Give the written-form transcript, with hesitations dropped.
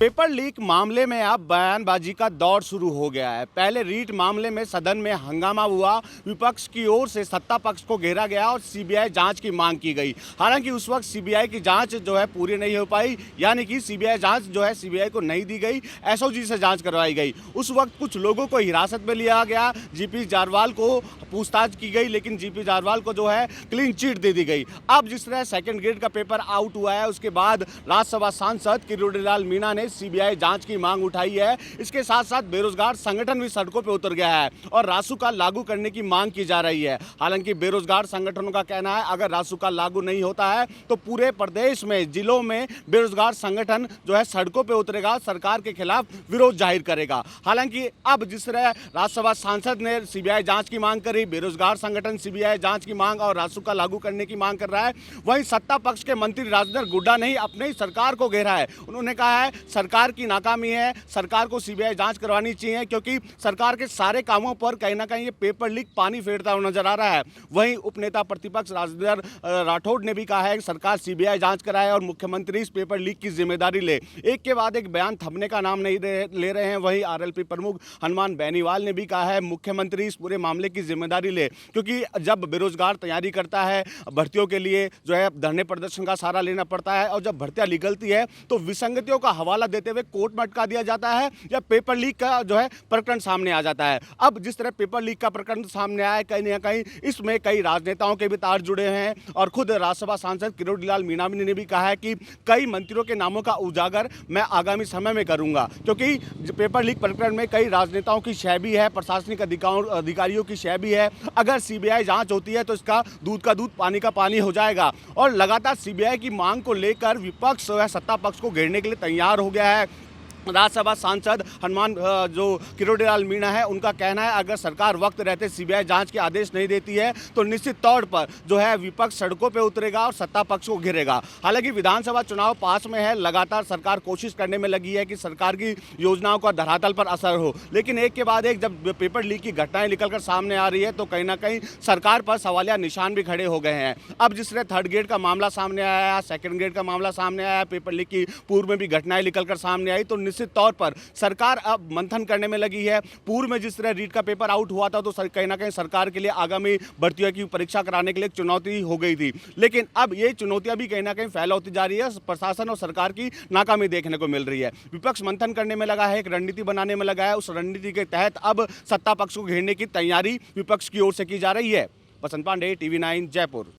Paper leak मामले में अब बयानबाजी का दौर शुरू हो गया है। पहले रीट मामले में सदन में हंगामा हुआ, विपक्ष की ओर से सत्ता पक्ष को घेरा गया और सीबीआई जांच की मांग की गई। हालांकि उस वक्त सीबीआई की जांच जो है पूरी नहीं हो पाई, यानी कि सीबीआई जांच जो है सीबीआई को नहीं दी गई, एसओजी से जांच करवाई गई। उस वक्त कुछ लोगों को हिरासत में लिया गया, जीपी जारवाल को पूछताछ की गई, लेकिन जीपी जारवाल को जो है क्लीन चिट दे दी गई। अब जिस तरह सेकेंड ग्रेड का पेपर आउट हुआ है, उसके बाद राज्यसभा सांसद किरोड़ीलाल मीणा ने सीबीआई जांच की मांग उठाई है। इसके साथ साथ बेरोजगार संगठन भी सड़कों पर उतर गया है और रासुका लागू करने की मांग की जा रही है। हालांकि बेरोजगार संगठनों का कहना है अगर रासुका लागू नहीं होता है तो पूरे प्रदेश में जिलों में बेरोजगार संगठन जो है सड़कों पर उतरेगा, सरकार के खिलाफ विरोध जाहिर करेगा। हालांकि अब जिस तरह राज्यसभा सांसद ने सीबीआई जांच की मांग करी, बेरोजगार संगठन सीबीआई जांच की मांग और रासुका लागू करने की मांग कर रहा है, वहीं सत्ता पक्ष के मंत्री राजेंद्र गुड्डा ने अपने ही सरकार को घेरा है। उन्होंने कहा है सरकार की नाकामी है, सरकार को सीबीआई जांच करवानी चाहिए क्योंकि सरकार के सारे कामों पर कहीं ना कहीं ये पेपर लीक पानी फेरता हुआ नजर आ रहा है। वहीं उपनेता प्रतिपक्ष राजेंद्र राठौड़ ने भी कहा है कि सरकार सीबीआई जांच कराए और मुख्यमंत्री इस पेपर लीक की जिम्मेदारी ले। एक के बाद एक बयान थमने का नाम नहीं ले रहे हैं। वहीं आरएलपी प्रमुख हनुमान बेनीवाल ने भी कहा है मुख्यमंत्री इस पूरे मामले की जिम्मेदारी ले, क्योंकि जब बेरोजगार तैयारी करता है भर्तियों के लिए जो है धरने प्रदर्शन का सहारा लेना पड़ता है और जब भर्तियां निकलती है तो विसंगतियों का हवाला देते हुए कोर्ट में अटका दिया जाता है या पेपर लीक का जो है प्रकरण सामने आ जाता है। अब जिस तरह पेपर लीक का प्रकरण सामने आया है, कहीं ना कहीं इसमें कई राजनेताओं के भी तार जुड़े हैं और खुद राज्यसभा सांसद किरोड़ीलाल मीणा ने भी कहा है कि कई मंत्रियों के नामों का उजागर मैं आगामी समय में करूंगा, क्योंकि पेपर लीक प्रकरण में कई राजनेताओं की शय भी है, प्रशासनिक अधिकारियों की शय भी है। अगर सीबीआई जांच होती है तो इसका दूध का दूध पानी का पानी हो जाएगा और लगातार सीबीआई की मांग को लेकर विपक्ष सत्ता पक्ष को घेरने के लिए तैयार हो गया है। राज्यसभा सांसद हनुमान जो किरोड़ीलाल मीणा है, उनका कहना है अगर सरकार वक्त रहते सीबीआई जांच के आदेश नहीं देती है तो निश्चित तौर पर जो है विपक्ष सड़कों पे उतरेगा और सत्ता पक्ष को घेरेगा। हालांकि विधानसभा चुनाव पास में है, लगातार सरकार कोशिश करने में लगी है कि सरकार की योजनाओं का धरातल पर असर हो, लेकिन एक के बाद एक जब पेपर लीक की घटनाएं निकलकर सामने आ रही है तो कहीं ना कहीं सरकार पर सवालिया निशान भी खड़े हो गए हैं। अब जिस तरह थर्ड ग्रेड का मामला सामने आया, सेकेंड ग्रेड का मामला सामने आया, पेपर लीक की पूर्व में भी घटनाएं निकलकर सामने आई, तो निश्चित तौर पर सरकार अब मंथन करने में लगी है। पूर्व में जिस तरह रीट का पेपर आउट हुआ था तो कहीं ना कहीं सरकार के लिए आगामी भर्तियों की परीक्षा कराने के लिए एक चुनौती हो गई थी, लेकिन अब ये चुनौतियां भी कहीं ना कहीं फैला होती जा रही है। प्रशासन और सरकार की नाकामी देखने को मिल रही है। विपक्ष मंथन करने में लगा है, एक रणनीति बनाने में लगा है। उस रणनीति के तहत अब सत्ता पक्ष को घेरने की तैयारी विपक्ष की ओर से की जा रही है। बसंत पांडे, टीवी 9 जयपुर।